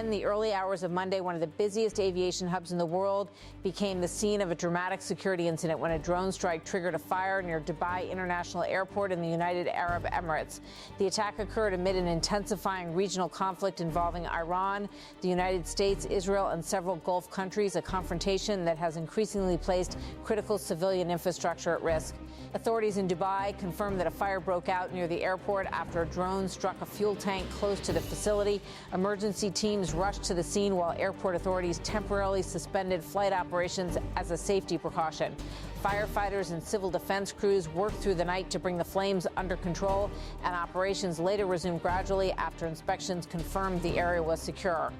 Then, the early hours of Monday, one of the busiest aviation hubs in the world became the scene of a dramatic security incident when a drone strike triggered a fire near Dubai International Airport in the United Arab Emirates. The attack occurred amid an intensifying regional conflict involving Iran, the United States, Israel, and several Gulf countries, a confrontation that has increasingly placed critical civilian infrastructure at risk. Authorities in Dubai confirmed that a fire broke out near the airport after a drone struck a fuel tank close to the facility. Emergency teams rushed to the scene while airport authorities temporarily suspended flight operations as a safety precaution. Firefighters and civil defense crews worked through the night to bring the flames under control, and operations later resumed gradually after inspections confirmed the area was secure.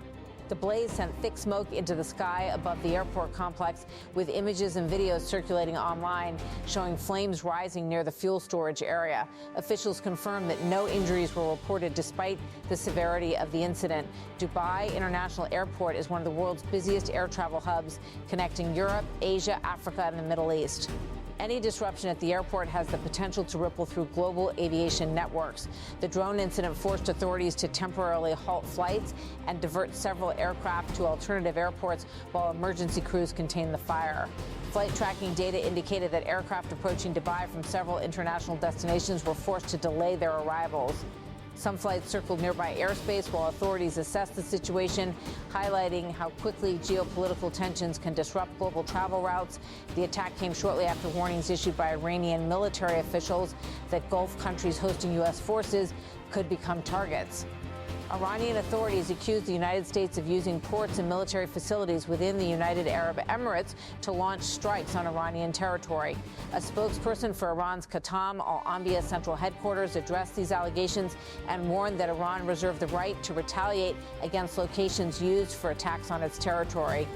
The blaze sent thick smoke into the sky above the airport complex, with images and videos circulating online showing flames rising near the fuel storage area. Officials confirmed that no injuries were reported despite the severity of the incident. Dubai International Airport is one of the world's busiest air travel hubs, connecting Europe, Asia, Africa, and the Middle East. Any disruption at the airport has the potential to ripple through global aviation networks. The drone incident forced authorities to temporarily halt flights and divert several aircraft to alternative airports while emergency crews contained the fire. Flight tracking data indicated that aircraft approaching Dubai from several international destinations were forced to delay their arrivals. Some flights circled nearby airspace while authorities assessed the situation, highlighting how quickly geopolitical tensions can disrupt global travel routes. The attack came shortly after warnings issued by Iranian military officials that Gulf countries hosting U.S. forces could become targets. Iranian authorities accused the United States of using ports and military facilities within the United Arab Emirates to launch strikes on Iranian territory. A spokesperson for Iran's Qatam Al-Anbiya Central Headquarters addressed these allegations and warned that Iran reserved the right to retaliate against locations used for attacks on its territory.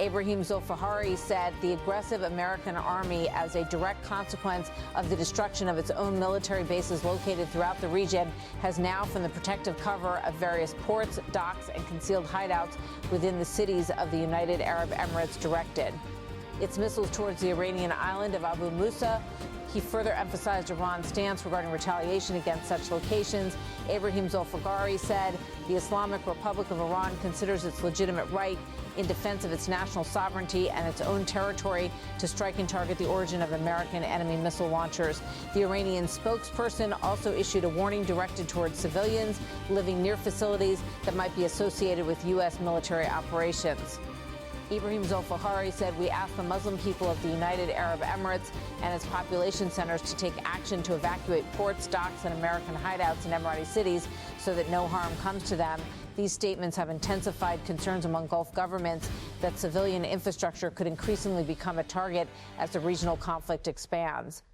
Ibrahim Zolfahari said the aggressive American army, as a direct consequence of the destruction of its own military bases located throughout the region, has now, from the protective cover of various ports, docks, and concealed hideouts within the cities of the United Arab Emirates, directed its missiles towards the Iranian island of Abu Musa. He further emphasized Iran's stance regarding retaliation against such locations. Ibrahim Zolfagari said the Islamic Republic of Iran considers its legitimate right in defense of its national sovereignty and its own territory to strike and target the origin of American enemy missile launchers. The Iranian spokesperson also issued a warning directed towards civilians living near facilities that might be associated with U.S. military operations. Ibrahim Zolfahari said, "We ask the Muslim people of the United Arab Emirates and its population centers to take action to evacuate ports, docks, and American hideouts in Emirati cities so that no harm comes to them." These statements have intensified concerns among Gulf governments that civilian infrastructure could increasingly become a target as the regional conflict expands.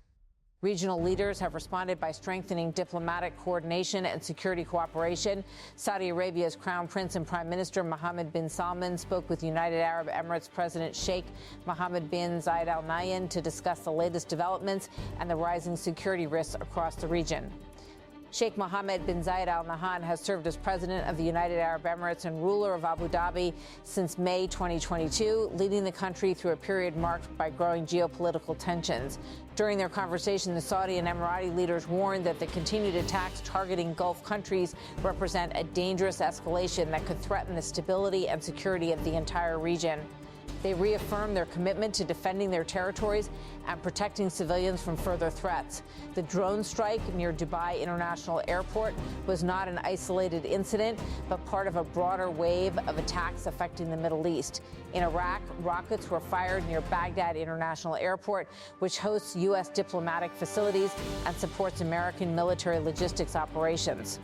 Regional leaders have responded by strengthening diplomatic coordination and security cooperation. Saudi Arabia's Crown Prince and Prime Minister Mohammed bin Salman spoke with United Arab Emirates President Sheikh Mohammed bin Zayed Al Nahyan to discuss the latest developments and the rising security risks across the region. Sheikh Mohammed bin Zayed Al Nahyan has served as president of the United Arab Emirates and ruler of Abu Dhabi since May 2022, leading the country through a period marked by growing geopolitical tensions. During their conversation, the Saudi and Emirati leaders warned that the continued attacks targeting Gulf countries represent a dangerous escalation that could threaten the stability and security of the entire region. They reaffirmed their commitment to defending their territories and protecting civilians from further threats. The drone strike near Dubai International Airport was not an isolated incident, but part of a broader wave of attacks affecting the Middle East. In Iraq, rockets were fired near Baghdad International Airport, which hosts U.S. diplomatic facilities and supports American military logistics operations.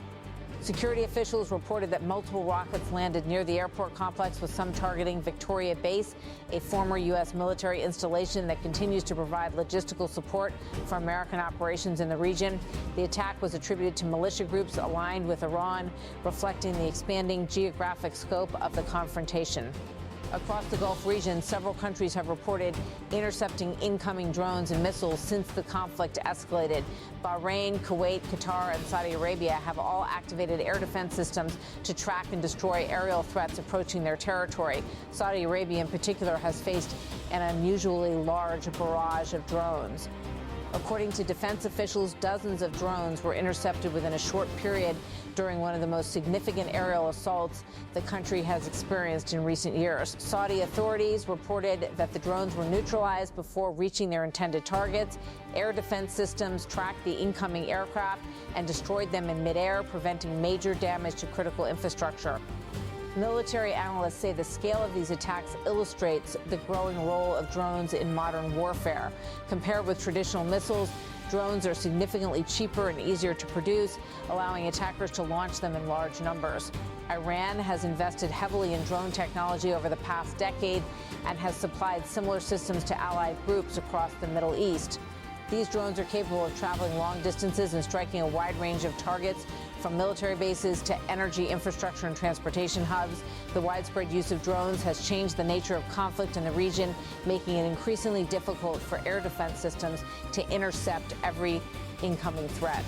Security officials reported that multiple rockets landed near the airport complex, with some targeting Victoria Base, a former U.S. military installation that continues to provide logistical support for American operations in the region. The attack was attributed to militia groups aligned with Iran, reflecting the expanding geographic scope of the confrontation. Across the Gulf region, several countries have reported intercepting incoming drones and missiles since the conflict escalated. Bahrain, Kuwait, Qatar, and Saudi Arabia have all activated air defense systems to track and destroy aerial threats approaching their territory. Saudi Arabia, in particular, has faced an unusually large barrage of drones. According to defense officials, dozens of drones were intercepted within a short period during one of the most significant aerial assaults the country has experienced in recent years. Saudi authorities reported that the drones were neutralized before reaching their intended targets. Air defense systems tracked the incoming aircraft and destroyed them in midair, preventing major damage to critical infrastructure. Military analysts say the scale of these attacks illustrates the growing role of drones in modern warfare. Compared with traditional missiles, drones are significantly cheaper and easier to produce, allowing attackers to launch them in large numbers. Iran has invested heavily in drone technology over the past decade and has supplied similar systems to allied groups across the Middle East. These drones are capable of traveling long distances and striking a wide range of targets, from military bases to energy infrastructure and transportation hubs. The widespread use of drones has changed the nature of conflict in the region, making it increasingly difficult for air defense systems to intercept every incoming threat.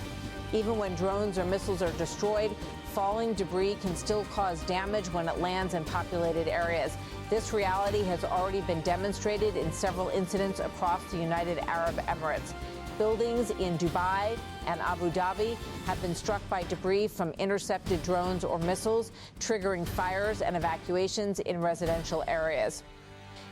Even when drones or missiles are destroyed, falling debris can still cause damage when it lands in populated areas. This reality has already been demonstrated in several incidents across the United Arab Emirates. Buildings in Dubai and Abu Dhabi have been struck by debris from intercepted drones or missiles, triggering fires and evacuations in residential areas.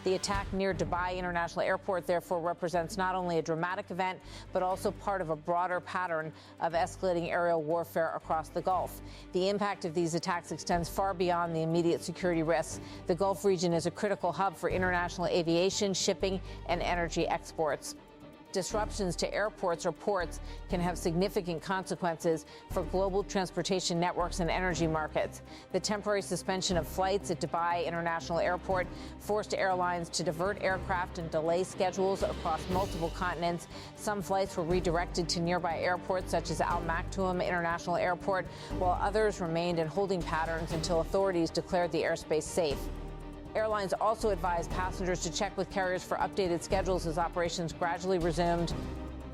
The attack near Dubai International Airport, therefore, represents not only a dramatic event, but also part of a broader pattern of escalating aerial warfare across the Gulf. The impact of these attacks extends far beyond the immediate security risks. The Gulf region is a critical hub for international aviation, shipping, and energy exports. Disruptions to airports or ports can have significant consequences for global transportation networks and energy markets. The temporary suspension of flights at Dubai International Airport forced airlines to divert aircraft and delay schedules across multiple continents. Some flights were redirected to nearby airports such as Al Maktoum International Airport, while others remained in holding patterns until authorities declared the airspace safe. Airlines also advised passengers to check with carriers for updated schedules as operations gradually resumed.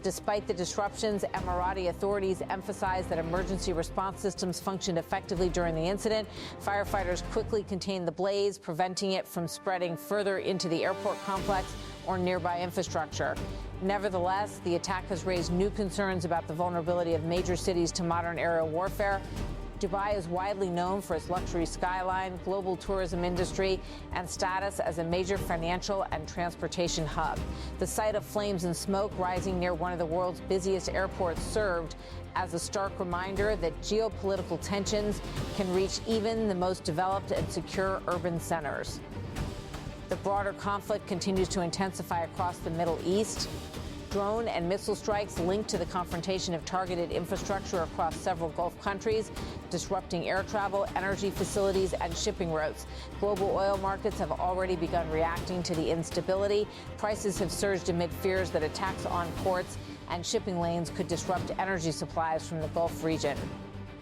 Despite the disruptions, Emirati authorities emphasized that emergency response systems functioned effectively during the incident. Firefighters quickly contained the blaze, preventing it from spreading further into the airport complex or nearby infrastructure. Nevertheless, the attack has raised new concerns about the vulnerability of major cities to modern aerial warfare. Dubai is widely known for its luxury skyline, global tourism industry, and status as a major financial and transportation hub. The sight of flames and smoke rising near one of the world's busiest airports served as a stark reminder that geopolitical tensions can reach even the most developed and secure urban centers. The broader conflict continues to intensify across the Middle East. Drone and missile strikes linked to the confrontation of targeted infrastructure across several Gulf countries, disrupting air travel, energy facilities, and shipping routes. Global oil markets have already begun reacting to the instability. Prices have surged amid fears that attacks on ports and shipping lanes could disrupt energy supplies from the Gulf region.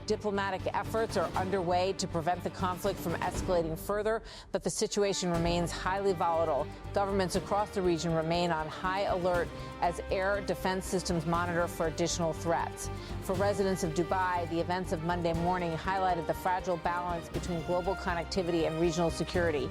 Diplomatic efforts are underway to prevent the conflict from escalating further, but the situation remains highly volatile. Governments across the region remain on high alert as air defense systems monitor for additional threats. For residents of Dubai, the events of Monday morning highlighted the fragile balance between global connectivity and regional security.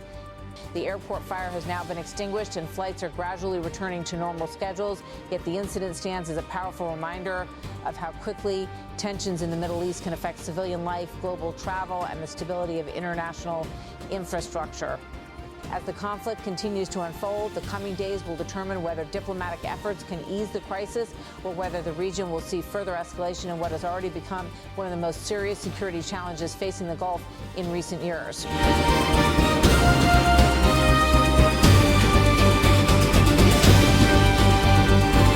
The airport fire has now been extinguished and flights are gradually returning to normal schedules, yet the incident stands as a powerful reminder of how quickly tensions in the Middle East can affect civilian life, global travel, and the stability of international infrastructure. As the conflict continues to unfold, the coming days will determine whether diplomatic efforts can ease the crisis or whether the region will see further escalation in what has already become one of the most serious security challenges facing the Gulf in recent years.